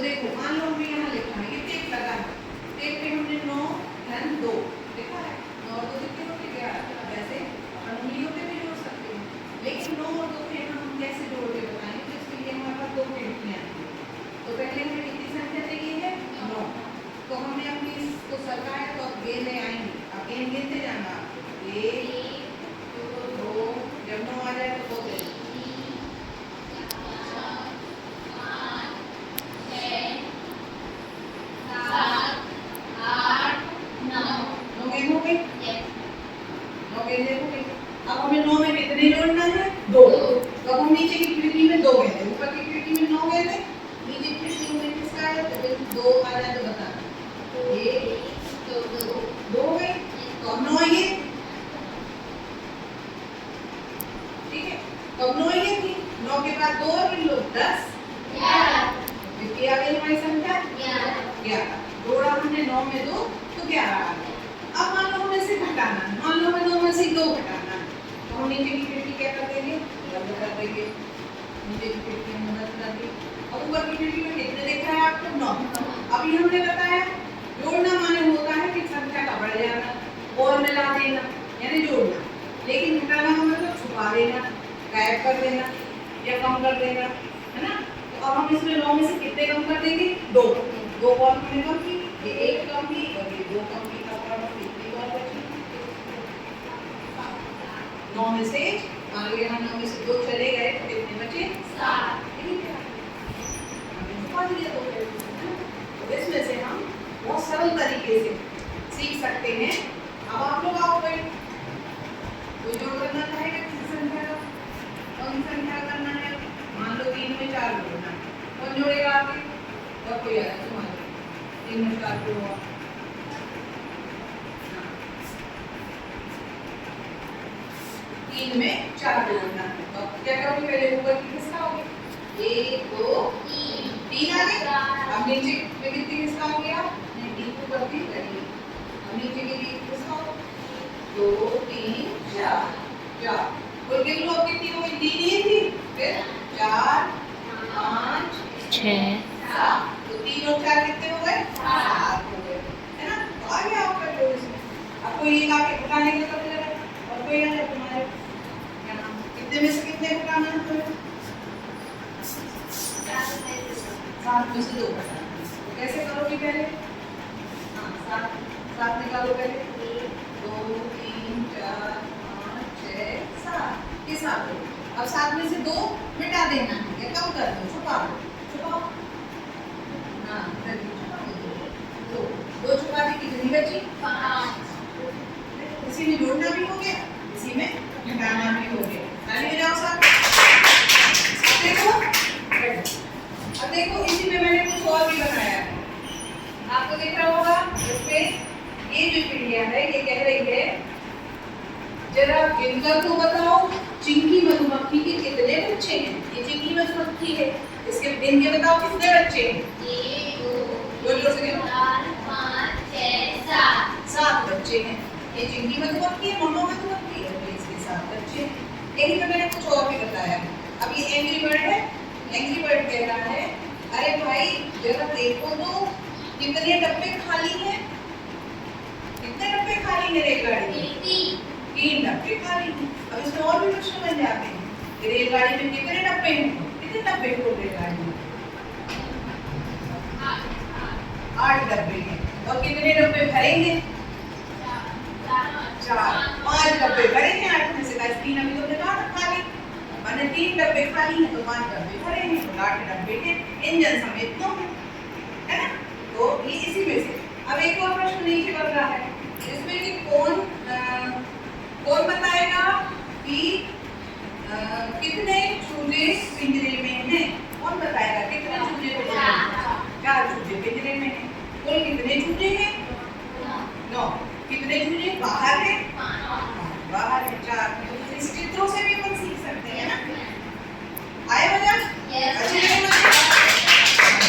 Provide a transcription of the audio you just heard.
देखो मान लो हमने यहाँ लिखा है, ये टेप लगा है, टेप पे हमने 9 धन 2 लिखा है, 9 और 2 कितने होते हैं 11। वैसे अपन उंगलियों पे भी जोड़ सकते हैं, लेकिन 9 और 2 को यहाँ हम कैसे जोड़ के बताएंगे, तो इसके लिए हमारे पास 2 खिड़कियाँ हैं। तो पहले हमें कितनी संख्या चाहिए है 9, तो हमने अपनी इसको सरकाया तो अब गेंदें आएंगी, अब गेंद गिनते जाना, 1 2, जब 9 आ जाए तो 2 दे 9 में कितने जोड़ना है 2। तो हम नीचे की खिड़की में 2 गए, ऊपर की खिड़की में 9 गए थे, नीचे की खिड़की में किसका है तो 2 आ जाए तो बताना, 1 2 गए तो 9 ये, ठीक है। तो 9 ये थी, 9 के बाद 2 और गिन लो 10 कितनी आ गई हमारी संख्या 11। जोड़ा हमने 9 में 2 तो 11 आ गया। अब मान लो हमें से घटाना है, मान लो हमें 9 में से 2 घटाना है, तो हम नीचे की खिड़की क्या कर देंगे बंद कर देंगे, नीचे की खिड़की में बंद कर दी। और ऊपर की खिड़की में कितने देखा है आपको 9। अभी हमने बताया जोड़ना माने होता है कि संख्या का बढ़ जाना और मिला देना यानी जोड़ना, लेकिन घटाना का मतलब छुपा देना, गायब कर देना या कम कर देना, है ना। तो अब हम इसमें 9 में से कितने कम कर देंगे 2 कौन हमने कम की, ये 1 कम की और ये 2 कम की, तब और कितनी बार बची 9 में से मान लो यहाँ 9 में से 2 चले गए तो कितने बचे 7। तो इसमें से हम बहुत सरल तरीके से सीख सकते हैं। अब आप लोग आओ कोई जोड़ करना चाहेगा किसी संख्या का, कौन संख्या करना है, मान लो 3 में 4 जोड़ना है, कौन जोड़ेगा आगे और कोई आया तुम्हारे 3 में 4 जोड़ो, 3 में 4 जोड़ना है। तो क्या करोगे पहले ऊपर की किसका होगी 1 2 3 आ गए, अब नीचे पे कितनी किसका हो गया 3 ऊपर की करी, अब नीचे के लिए किसका हो 2 3 4 और गिन लो कितनी हो गई 3 ही थी, फिर 4 5 6 7, तो 3 और 4 कितने हो गए 7 हो गए, है ना। तो आ गया आपका जोड़ इसमें। अब कोई एक आके घटाने के लिए लगा और कोई आ जाए तुम्हारे कितने में से कितने घटाना है तुम्हें 7 में से 2 घटाना। तो कैसे करोगे पहले 7 निकालो पहले 1 2 3 4 5 6 7 ये 7 हो। अब 7 में से 2 मिटा देना है या कम कर दो, छुपाओ हाँ 2 छुपा दी, कितनी बची 5। इसी में जोड़ना भी हो गया, इसी में घटाना भी हो गया। ताली बजाओ सब। अब देखो इसी में मैंने कुछ और भी बनाया है, आपको दिख रहा होगा इसमें ये जो चिड़िया है ये कह रही है जरा गिनकर तो बताओ चिंकी मधुमक्खी के कितने बच्चे हैं। ये चिंकी मधुमक्खी है, इसके गिन के बताओ कितने बच्चे हैं 1 2 4 5 6 7 बच्चे हैं। ये चिंकी मधुमक्खी है, मम्मा मधुमक्खी है, तो इसके 7 बच्चे हैं। यही पे मैंने कुछ और भी बताया। अब ये एंग्री बर्ड है, एंग्री बर्ड कह रहा है अरे भाई जरा देखो तो कितने डब्बे खाली हैं, कितने डब्बे खाली हैं रेलगाड़ी में 3 डब्बे खाली हैं। अब इसमें और भी प्रश्न बन जाते हैं रेलगाड़ी में कितने डब्बे हैं, कितने डब्बे हो रेलगाड़ी में 8 डब्बे हैं। और कितने डब्बे भरेंगे 4 5 डब्बे भरेंगे 8 में से 3 अभी तो कहा खाली, माने 3 डब्बे खाली हैं तो 5 डब्बे भरेंगे, तो 8 डब्बे के इंजन समेत 9 है ना। तो ये इसी में से अब एक और प्रश्न नीचे बन रहा है जिसमें कि कौन बताएगा कि कितने चूजे पिंजरे में हैं, कौन बताएगा कितने चूजे पिंजरे में 4 चूजे पिंजरे में हैं। कुल कितने चूजे हैं 9, कितने चूजे बाहर हैं बाहर है 4। इस चित्रों से भी अपन सीख सकते हैं ना। आए मजा अच्छे